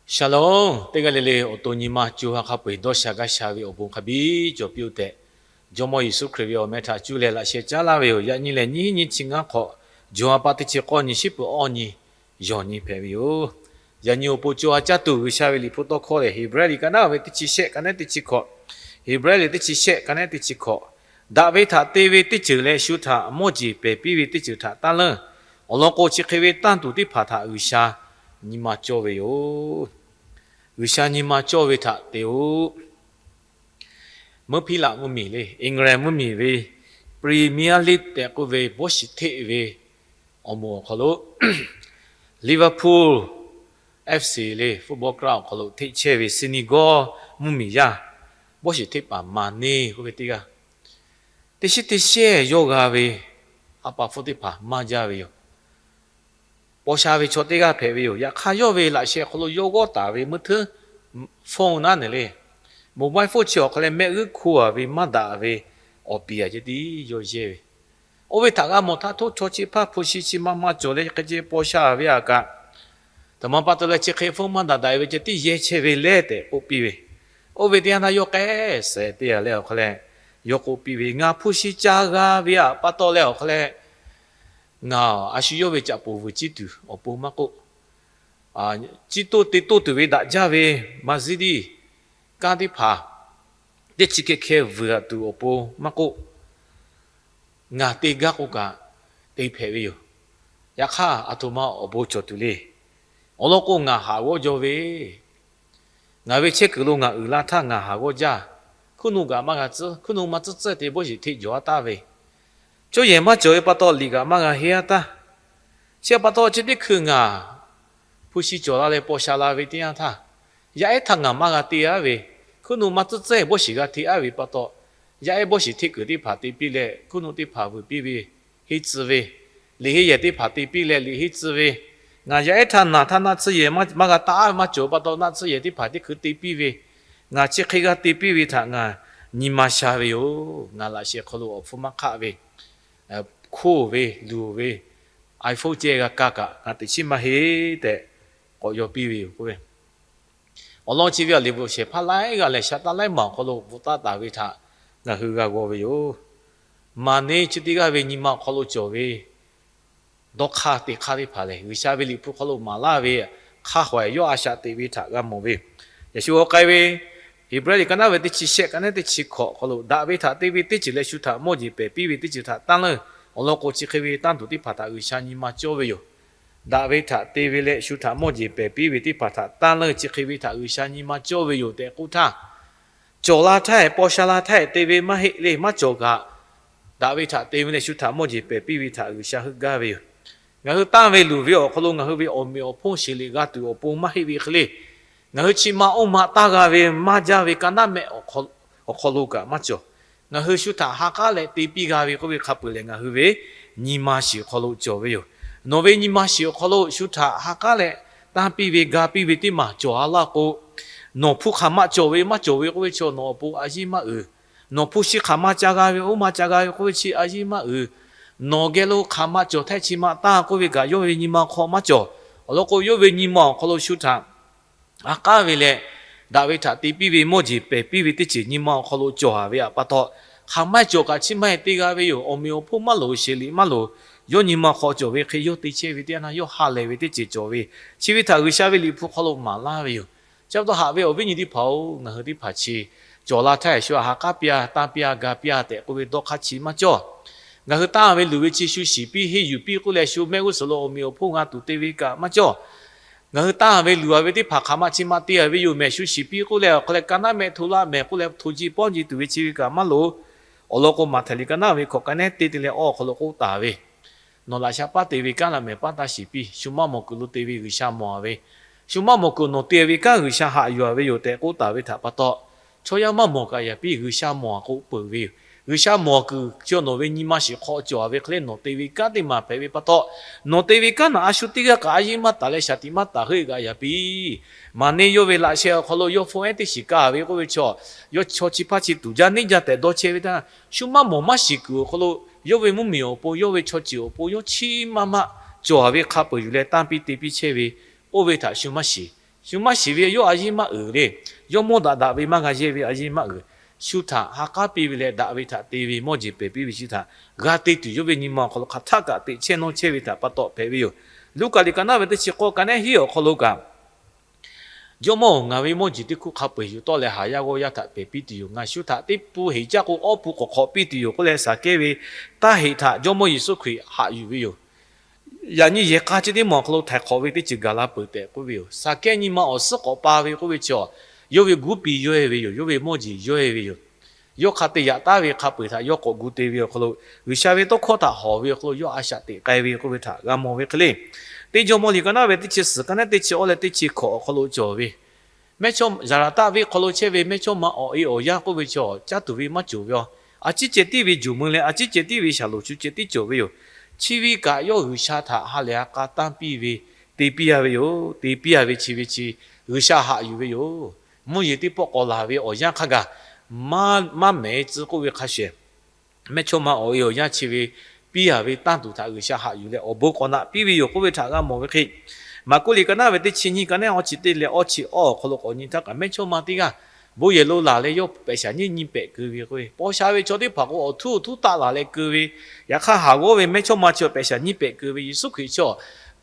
Shalom, tegalele otonima juha kapwe dosha gashawi obun kabi jo piute. Jomo Yesu Kristo meta jule la she jala we ya ni le ni chinga ko joa pati che ko ni shipu oni yoni pebio. Ya ni opo joa jatu shawi li puto ko le Hebrew kana we ti chi she kana ti chi ko. Hebrew ti chi she kana ti chi ko. Da we tha te we ti chu le shu tha moji pe pi we ti chu tha ta le. Olo ko chi khewe tan tu ti pha tha usha ni ma jo we yo. Ushanima Chovita Teo Mupila Mumile, Ingram Mumive, Premier League Tekove, Boshi Teve, Omo Kolo, Liverpool FC Le, Football Ground Kolo, Techevi, Senegal, Mumia, Boshi Tepa Mane, Huvetiga. Tishitishe Yoga Ve, Apa Fotipa, Majavio. Boshavi chotega pevio, ya kayovi la she kolo yogo tavi mutu phone anele. Mobile phone chok kale me kuwa vi madavi opia jadi yoje. Ovi taga mota to chochi pa pushi chi mama jole kaje boshavi aga. Tama patole cheke phone madada vi jadi ye cheve lete opive. Ovi diana yoke se dia leo kale yoko pive nga pushi jaga via patole kale. Nga asyo we chapo vu chitu opo mako chito te to te we da jave mazidi kadi pha de chike ke vu tu opo mako nga te ga ko ka te phe we yo yakha atoma obo chotu le oloko nga ha wo jo we nga we che kulo nga ula tha nga ha wo ja kunu ga ma ga zu kunu ma zu ze te bo shi te jo ta we就也嘛就把到里个嘛个黑的，先把到这里去啊，不是做那里剥下来为点他，也一趟啊嘛个第二位，可能嘛这这不是个第二位把到，也不是第个的爬的比嘞，可能的爬会比为黑滋味，你黑也的爬的比嘞，你黑滋味，俺也一趟啊，他那次也嘛个大嘛就把到那次也的爬的去的比为，俺这黑个的比为他俺你嘛下位哟，俺那些可能我父妈卡位。คู่เวลูเวไอโฟเจกากะนาติชิมาเฮแต่ก็ยอปีวิวกูเวอลองชีวิตลิบุเชพาไลกะเลชะตาไลหมองก็โลบุตาตาวิทะนะฮือกะก็เวโยมาเนจิติกะเวญิมาก็โลจอเวดอกคาติคาติพาเลวิชาเวลิปุก็โลมาลาเวคาหวยยออาชาติวิทะกะโมเวยะชูโอไกเวฮิบราลิกันนะเวติชิเชกันนะติชิขอก็โลดาเวทะติวิติจิเลชุทะโมจิเปปีวิติจิทะตันเล我老过去去为单独的把它为啥你妈教为哟？大为他对为嘞，说他莫去白比为的把他，单了去为他为啥你妈教为哟？的故他教拉太，包下拉太，对为嘛嘿嘞嘛教个，大为他对为嘞说他莫去白比为他为啥去干为哟？然后单为路为哦，可能然后为哦没有碰些哩个对哦，碰嘛嘿为去嘞，然后起码哦嘛大个为嘛家为干那没哦可路个嘛教。nga hu shu ta ha ka le ti pi ga wi ko wi khap le nga hu we ni ma shi kholo jo we yo no we ni ma shi kholo shu ta ha ka le ta pi we ga pi we ti ma jo ala ko no phu kha ma jo we ko we cho no pu a ji ma no phu shi kha ma cha ga we o ma cha ga ko we chi a ji ma no ge lo kha ma jo thai chi ma ta ko we ga yo we ni ma kho ma jo lo ko yo we ni ma kholo shu ta ha ka we le大卫他对比为莫吉被比为的几年嘛，好多教下为啊，把他还买教个去买对个为有，我们有铺马路些里马路，有你嘛好教为，还有对切为的那有下来为的几教为，其为他为啥为里铺好多马拉为有，差不多下为我为你的跑，然后的爬去，教拉太说下个边大边个边的，我为多卡去嘛教，然后大为路为去修西比还有比过来修每个时候我们有铺啊都对为个嘛教。ngah ta ve lua ve ti phakha ma chi ma ti ve yu me shu shi pi ko le ko le kana me thula me ko le thuji pon ji tu chi ka ma lo olo ko ma thali kana ve ko kane ti ti le o ko lo ko ta ve no la sha pa ti ve kana me pa ta shi pi shu ma mo ku lu ti ve gu sha mo ve shu ma mo ku no ti ve ka gu sha ha yu ve yu te ko ta ve tha pa to cho ya ma mo ka ya pi gu sha mo ko pu ve gu sha mo ku cho no ve ni ma shi kho cho ve kle no ti ve ka ti ma pe ve pa to no te vi kana ashuti ga ka yi ma ta le shati ma ta he ga ya pi ma ne yo ve la she kholo yo fo eti shi ka ve ko ve cho yo cho chi pa chi tu ja ni ja te do che ve ta shu ma mo ma shi ku kholo yo ve mu mi o po yo ve cho chi o po yo chi ma ma cho ve kha po yu le ta pi te pi che ve o ve ta shu ma shi ရှုမရှိပြီရောအရင်မအူလေရောမောတာဒါဘေမကရေပြီအရင်မအူရှုတာဟာကပီပြီလေဒါဘေတာတေပြီမောကြီးပေပြီရှုတာဂါတိတူယဘနီမခလခထကတိချေနောချေဝိတာပတ်တော့ပေပြီလူကလီကနာဝတိချကောကနေဟီယောခလုကဂျမောငါဝေမောဂျီတခုခပ်ပေယူတော့လေဟာယာကိုရတာပေပီတီယငါရှုတာတိပူဟေကြကိုအပူကိုခေါ်ပီတီယကိုလေစာကေဝေတာဟေတာဂျမောယေဆုခရီဟာယူဝီယောယာနီယေကာချီဒီမောခလုထိုင်ခေါ်ဝေတိချဂလာပတဲ့ကိုဝေယောစာကေနီမောအစကောပါဝေကိုဝေချောယောဝေဂူပီယောဝေယောယောဝေမောဂျီယောဝေယောယောခတ်ရတာဝေခပ်ပေတာယောကိုဂူတေဝေခလုဝိရှာဝေတော့ခေါ်တာဟောဝေခလုယောအရှာတေကဲဝေကိုဝေတာဂမောဝေကလေတေဂျမောလီကနာဝေတိချစကနာတိချအိုလေတိချခေါ်ခလုဂျောဝေမဲချုံဇာရတာဝေခလုချေဝေမဲချုံမအော်အေအိုယာကိုဝေချောဂျတ်တူဝေမဂျူယောအချစ်ချေတိဝေဂျူမွန်လေအချစ်ချေတိဝေရှာလို့ချူချေတိဂျောဝေယောချီဝီကယောဝရှာတာဟာလေကာတန်ပိဝေတေပိယဝေယောတေပိယဝေချီဝေချီဝရှာဟာယူဝေယောမွေတိပေါကောလာဝေအောယာခကမမဲဇကိုဝေခရှေမဲချုံမအော်ယောယာချီဝေပိယဝေတန်တူတာဝရှာဟာယူလေအဘောကောနာပိဝေယောကိုဝေထာကမောဝေခိမကုလီကနာဝတိချင်းကြီးကနေအချစ်တေလေအချီအောခလုကောညတကမဲချုံမတိကဘိုးရလိုလာလေယောပဲရှာညညပဲကူဝေကိုပေါ်ရှာဝေချိုတိဖာကိုအထူထူတာလာလေကူဝေရခဟာကိုဝေမဲချုံမချိုပဲရှာညပဲကူဝေစုခိချော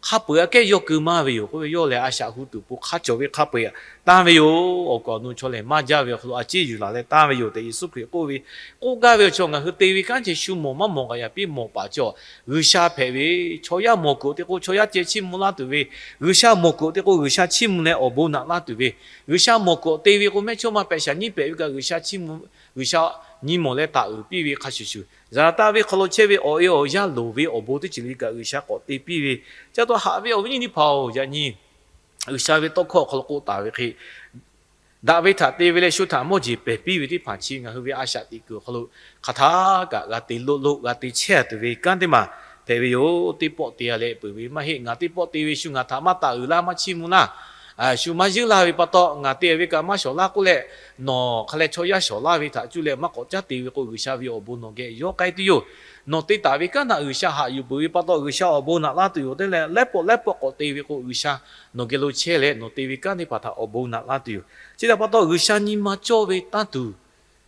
ခပ်ပွေကဲယောကူမဝေယောကိုယောလေအရှာဟုတူပခါချိုဝေခပ်ပွေတန်ဝေယောအကောနုချိုလေမကြဝေခလိုအချီယူလာလေတန်ဝေယောတေစုခိကိုဝေကိုကဝေချိုငါဟတေဝေကန်ချီရှုမောမမောကရပိမောပါချောရရှာဖေဝေချိုရမောကိုတေကိုချိုရကျေချီမူလာတူဝေရရှာမောကိုတေကိုရရှာချီမူလေအဘောနာလာတူဝေရရှာမောကိုတေဝေကိုမဲချိုမပဲရှာညိပဲကရရှာချီမူရရှာညိမောလေတာဥပိဝေခါရှုရှုဇာတာဝေခလိုချေဝေအောယောရလိုဝေအဘောတေချီလီကရရှာကိုတေပိဝေကျတော့ဟာဝေအဝိနိဖောယာညိရရှာဝေတော့ခေါ်ခလကိုတာဝေခိဒါဝေတာတေဝေလေရှုတာမောဂျီပဲပိဝေတိဖာချီငါဟဝေအရှာတိကိုခလိုခထာကဂတိလုလုဂတိချက်တေဝေကန်တေမာတေဝေယောတိပေါတေရလေပဝေမဟေငါတိပေါတေဝေရှုငါသာမတာဥလာမချီမူနာရှုမယလာဝေပတော့ငါတေဝေကမရှောလာကုလေနော်ခလေချောရရှောလာဝေတာကျူလေမကောကြတေဝေကိုဝိရှာဝေအဘုနောကေယောကိုက်တီယောနော်တေတာဝေကနာဥရှာဟာယူဘဝေပတော့ဥရှာအဘုနာလာတူယောတေလေလက်ပေါ်ကိုတေဝေကိုဥရှာနော်ကေလိုချဲလေနော်တေဝေကနေပါတာအဘုနာလာတူယောစိတာပတော့ဥရှာညီမကျော်ဝေတန်တူ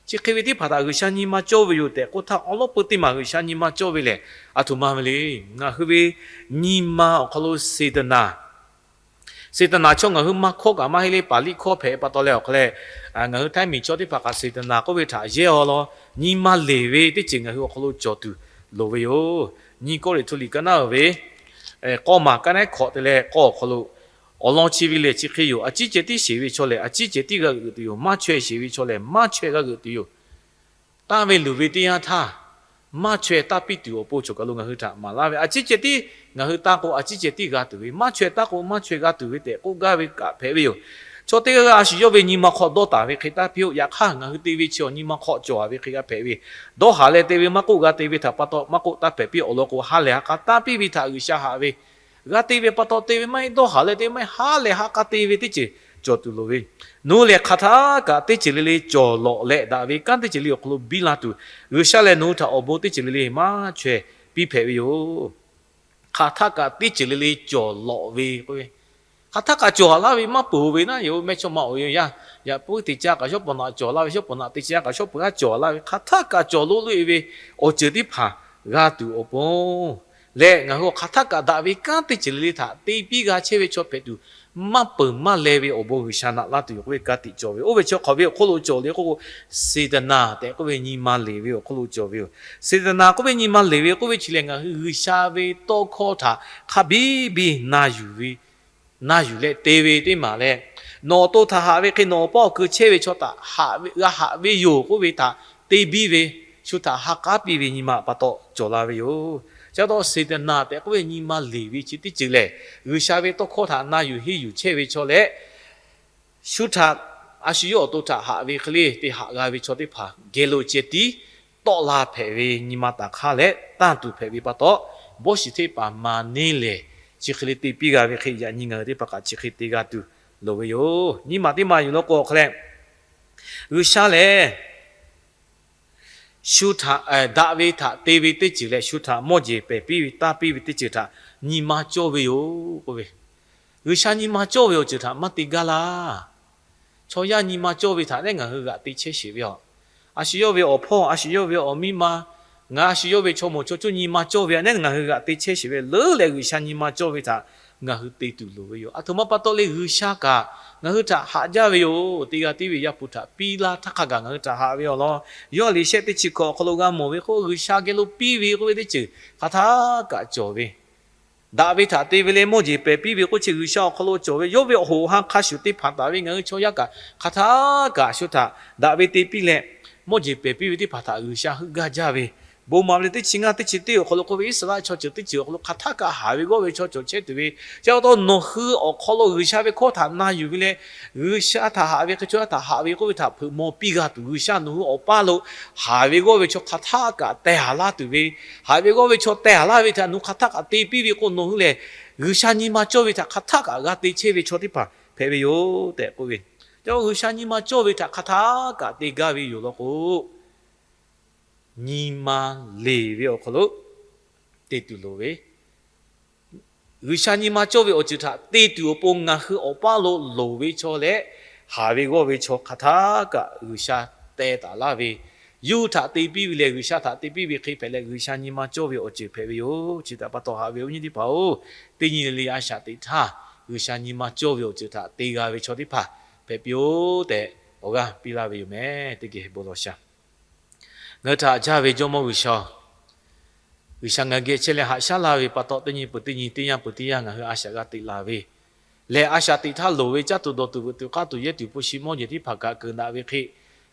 ချေခေဝေတိပါတာဥရှာညီမကျော်ဝေယောတေကိုထာအလောပတိမဥရှာညီမကျော်ဝေလေအထုမမလေးငါဟဝေညီမခလိုစေတနာစေတနာချုံငါဟမခောကမဟိလေပါဠိခောဖေပတော်လေခလေငါဟထိုင်းမီချောတိပါကစေတနာကိုဝေထာရေဟောလောညီမလေဝေတိချင်ငါဟခလိုချောတူလိုဝေယောညီကိုလေထူလီကနာဝေကောမာကနေခောတလေကောခလိုအလောချီဗီလေချီခေယောအချိချေတိရှေဝေချောလေအချိချေတိကတူယောမချွေရှေဝေချောလေမချွေကတူယောတာဝေလူဝေတရားထားမချွေတာပိတူပို့ချောကလုံငါဟထမလာဝေအချိချေတိငါဟတာကိုအချိချေတိကတူဝေမချွေတာကိုမချွေကတူဝေတဲ့ကိုကဝေကဖေဝေယောချိုတေကအရှိယောဝေညီမခောတော့တာဝေခေတာပြောရခငါဟတေဝေချောညီမခောကြောဝေခေကဖေဝေတော့ဟာလေတေဝေမကိုကတေဝေတာပတ်တော့မကိုတာဖေပြောလောကိုဟာလေကတာပိဝိတာဥရှာဟာဝေဂတေဝေပတ်တော့တေဝေမိုင်တော့ဟာလေတေမိုင်ဟာလေဟာကတေဝေတိချေကြောတူလိုဝေနိုးလေခထာကတိချေလေးကြောလောလေဒါဝေကန်တိချေလေးကိုဘီလာတူရရှာလေနိုးတာအဘောတိချေလေးမချွေပြီးဖေဝေယောခထာကတိချေလေးကြောလောဝေကိုခထာကကြောလာဝေမပူဝေနာယောမဲချုံမအောယာပူတိချာကရှောပနာကြောလာဝေရှောပနာတိချာကရှောပကကြောလာဝေခထာကကြောလိုလွေဝေအောချေတိဖာဂါတူအဘောလေငါဟောခထာကဒါဝေကန်တိချေလေးသာတေပိကချေဝေချောဖေတူမပမလေဝေအဘောဝိရှာနာလာတူဝေကတိကြောဝေအိုဝေချောခဝေခိုလိုကြောလေကိုစေတနာတဲ့ကိုဝေညီမလေဝေခိုလိုကြောဝေစေတနာကိုဝေညီမလေဝေကိုဝေချီလေငါဟိရှာဝေတောခောတာခဘီဘီနာယူဝေနာယူလေတေဝေတိမာလေနော်တောထာဟာဝေခေနော်ပေါကချေဝေချောတာဟာဝေဟာဝေယောကိုဝေတာတေဘီဝေရှုတာဟာကာပီဝေညီမပတ်တော့ကြောလာဝေယောကျတော့စေတနာတဲ့ကိုယ်ညီမလေဝီချစ်တိကျလေယူရှာဝေတော့ခေါ်တာနာယူဟီယူချေဝေချောလေရှုတာအရှိယောတော့တာဟာဝေခလေးတေဟာဂါဝေချောတိဖာဂေလိုချေတီတော့လာဖေဝေညီမတာခါလေတန်တူဖေဝေပတ်တော့ဘောရှိတေပါမာနေလေချီခလေးတေပိဂါဝေခေယာညီငါတေပကချီခတေဂါတူလိုဝေယောညီမတေမာယူလို့ကိုခလဲယူရှာလေရှုထာဒါဝေထာတေဝေတိချီလေရှုထာမော့ဂျေပဲပြီးတာပြီးတိချီထာညီမကြောဝေယောကိုပဲ 의샤니 마조요 지타 마티가라 초야니 마조비 타nen가 흐가 티체시벼 아시요비 오포 아시요비 오미마 nga shiyobe chomo chocho ni ma chobe ne nga ga te che shibe le le gu sha ni ma chobe ta nga hu te tu lo be yo athoma pato le gu sha ka nga hu ta ha ja be yo te ga ti be ya pu tha pi la tha kha ga nga hu ta ha be yo lo yo le she te chi ko khlo ga mo be ko gu sha ke lo pi be ko de chi kha tha ka cho be da be tha te be le mo ji pe pi be ko chi gu sha khlo cho be yo be ho ha kha shu te pha ta be nga cho ya ka kha tha ka shu tha da be te pi le mo ji pe pi be ti pha ta gu sha hu ga ja be bo mamle te chinga te chite kholo ko be isla cho te chi kholo khatha ka hawi go be cho che tu be ja do no hu o kholo gu sha be ko tha na yu le gu sha tha hawi ke cho tha hawi go be tha mo pi ga tu gu sha nu o pa lo hawi go be cho khatha ka te hala tu be hawi go be cho te hala be tha nu khatha ka te pi be ko no hu le gu sha ni ma cho be tha khatha ka ga te che be cho ti pa phe be yo te ko be jo gu sha ni ma cho be tha khatha ka te ga be yo lo koညီမလေပြီးခလို့တေတူလိုပဲလူရှာညီမကြောပဲအချတာတေတူပုံငါဟောပါလို့လိုပဲချောလေဟာဘေကိုပဲချောခတာကလူရှာတဲတာလာပဲယူတာတေပြီးလေလူရှာတာတေပြီးပဲခိဖဲလေလူရှာညီမကြောပဲအချဖဲပဲယောချတာပတ်တော့ဟာဘေဦးညီဒီပါဦးတင်းညီလေးအရှာတေထားလူရှာညီမကြောပဲအချတာတေကပဲချောတိဖာဖဲပြိုးတဲ့ဟောကပြလာပဲယူမယ်တကယ်ဘောလို့ရှာငါတာကြပဲကြောမဝီရှောဝီရှငါကေချေလေဟာရှာလာဝေပတ်တော့တင်းညီပတင်းညီတင်းရပတင်းရငါဟအရှာကတိလာဝေလေအရှာတိထားလိုဝေကြတူတော့တူကတူရဲ့တူပရှိမောညတိဖကကနာဝေခိ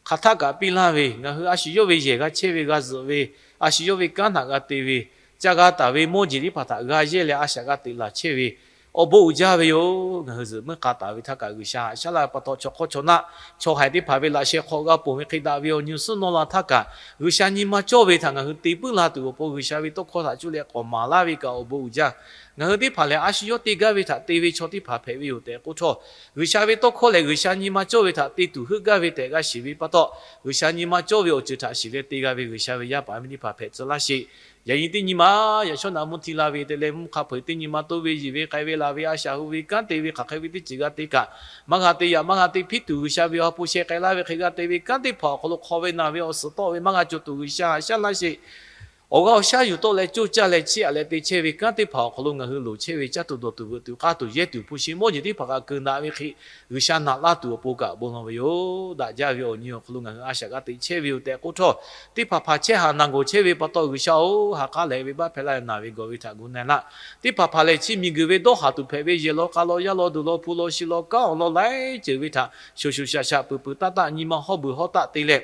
ခထကပိလာဝေငါဟအရှိယဝေရေကချေဝေကဇဝေအရှိယဝေကနာကတေဝေကြကတာဝေမောညတိဖတာဂါရဲ့လေအရှာကတိလာချေဝေအဘိုကြပဲယောငါဟဇမကတာဝိထကဂရှာရှာလာပတော့ချောချောနာချောဟိုင်ဒီဖာဝေလာရှေခေါကပုံခိတာဝေညုစနောလာထကဂရှာညီမချောဝေထငါဟတိပလာတူပိုဂရှာဝေတော့ခေါ်တာကျူလေကောမာလာဝေကအဘိုကြငါဟတိဖာလေအရှိယောတေကဝေထတေဝေချောတိဖာဖဲဝေယောတဲ့ကိုချောဂရှာဝေတော့ခေါ်လေဂရှာညီမချောဝေထတေတူဟကဝေတဲ့ကရှိဝေပတော့ဂရှာညီမချောဝေယောချတာရှိလေတေကဝေဂရှာဝေရပါမီဖာဖဲဇလာရှိယရင်တင်ညီမရရှောနာမတီလာဝေတလေမခဖွေတင်ညီမတိုဝေကြီးဝေခိုင်ဝေလာဝေအရှာဟူဝေကန်တေဝေခခိုင်ဝေတိจิกတေကမငါတေယမငါတေဖိတူရှာဝေဟပူရှေခိုင်လာဝေခေကတေဝေကန်တေဖောခလခေါ်ဝေနာဝေအစတော့ဝေမငါကျတူရှာလာရှိဩကောရှာယူတော့လေကြိုကြလေချီအလေတေချေဝေကန်တေဖောခလငါဟူလိုချေဝေကြတူတော့တူကာတူရဲ့တူပူရှိမောညတိဖကကနာဝေခိရရှာနာလာတူပိုကဘုံဝေယောဒါကြဝေညောခလငါအရှာကတေချေဝေတဲ့ကိုတော့တိဖဖချေဟာနန်ကိုချေဝေပတော့ရရှာဟာကလေဝေဘဖဲလာနာဝေကိုဝိထဂုဏနာတိဖဖလေချီမီဂဝေတော့ဟာတူဖဲဝေရေလောကလောရလောဒူလောဖူလောရှိလောကောလောလိုက်ချေဝိထရှုရှုရှာရှာပူပူတတညီမဟောဘူးဟောတတေလေ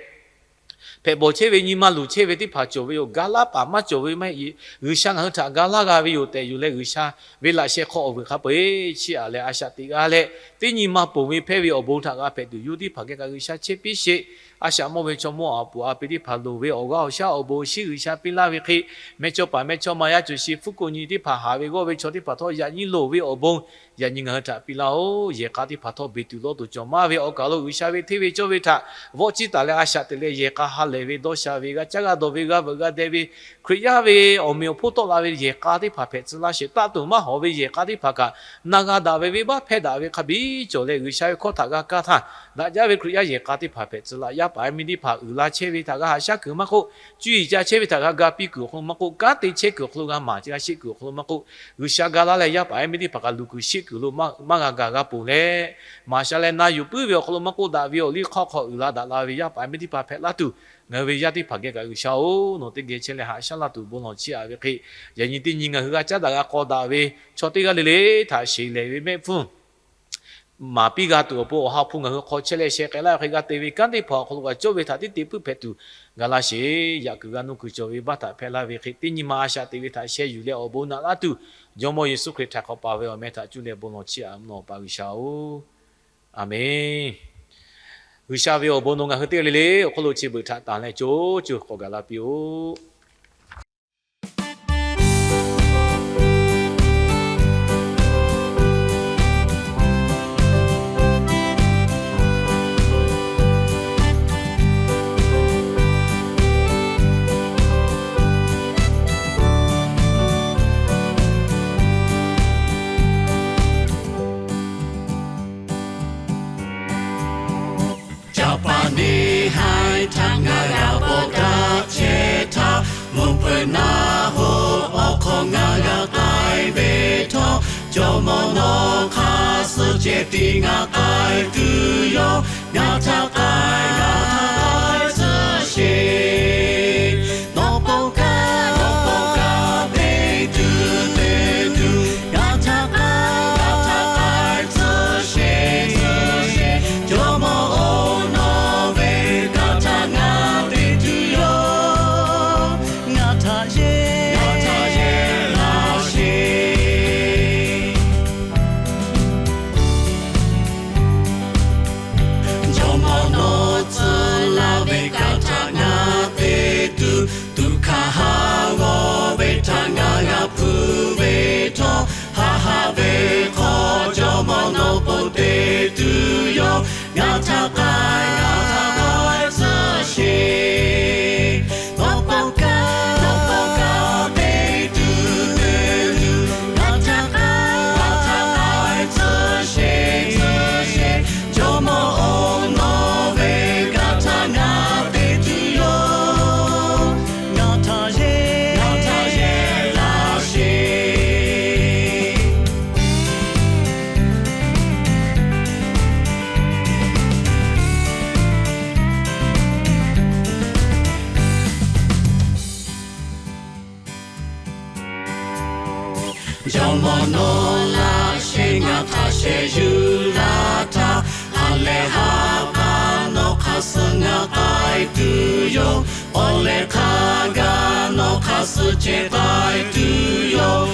ဖေဘောချေဝေညီမလူချေဝေတိဖာချိုဝေယောဂါလာပါမချိုဝေမဲရရှာငါထဂါလာကဝေယောတဲယူလေရရှာဝေလာရှေခောဝေခပေချီအလေအရှာတိကလေတင်းညီမပုံဝေဖဲဝေအဘုံထကဖဲတူယူတိဖကေကရရှာချေပိရှိအရှာမောဝေချောမောအပူအပိတိဖာလိုဝေဩကောရှာအဘိုရှိရရှာပိလာဝေခိမေချောပါမေချောမာယချူရှိဖုကိုညီတိဖာဟာဝေကိုဝေချောတိဖာသောယာညီလိုဝေအဘုံယာညီငါထပိလာဩရေကာတိဖာသောဘေတူလောတူချောမာဝေဩကောလိုရရှာဝေသေဝေချောဝေထဘောချီတလေအရှာတလေရေကာဟာလေဝေဒေါရှာဝေကจักတော့ဝေကဘဂဒေဝေခရိယာဝေအမေဖို့တော့လာဝေရေကာတိဖာဖဲစလာရှိတတုမဟောဝေရေကာတိဖာကနာဂဒါဝေဝေဘဖဲဒါဝေခဘီကျော်လေရရှာဝေခောတာကကာထာဒါကြဝေခရိယာရေကာတိဖာဖဲစလာယပါမီဒီဖာဥလာချေဝေတာကဟာရှာကမခုကျွီကြချေဝေတာကဂပိကုခုမခုကတိချေကုခလုကမာချာရှိကုခလုမခုရရှာဂလာလေယပါမီဒီဖာကလူကုရှိကုလုမဂဂကပူလေမာရှာလေနာယူပြပြခလုမခုဒါဝေလီခောခောဥလာဒါလာဝေယပါမီဒီဖာဖဲလာတူငါဝေယတိဖာကေကရရှာအိုနိုတေကေချေလေဟာရှာလာတူဘုံတော်ချီအဝေခိယညတိညငါဟကကြတာကကောတာဝေချောတိကလေလေသာရှိလေဝေမေဖုန်မာပိကတူပိုဟာဖုန်ငါခေါ်ချေလေရှေကလာခေကတေဝေကန်တေဖောခလုကကျောဝေသာတိတေပုဖက်တူဂလာရှိယကကနုကုကျောဝေဘတာဖဲလာဝေခိတိညမာရှာတေဝေသာရှေယူလေအဘုံနာလာတူဂျောမောယေစုခရစ်ထခေါ်ပါဝေအမေသာကျူလေဘုံတော်ချီအမနောပါဝိရှာအိုအာမင်ဝိရှာဝေအဘုံတော်ငါဟတေလေလေခလုချေဘထတာလဲဂျိုဂျိုခေါ်ကလာပြို cho mò nó khá sự chế tì ngã cài tư yo ngã thác ai sơ xê nó bông ca bê tư ngã thác ai sơ xê cho mò ô nó về ngã thác ngã bê tư yo ngã thác dê la xê tu kaha wo ve tanga ga pu ve to ha ha ve ko jo mo no po te tu yo nga ta kai sa she no po ka ve tu nga ta kai sa she jo mo no ve ga ta nga ve tu yo trong mòn nô la she ngã tha she yu la ta ale ha ba no kha su ngã tai tu yo ole kha ga no kha su che tai tu yo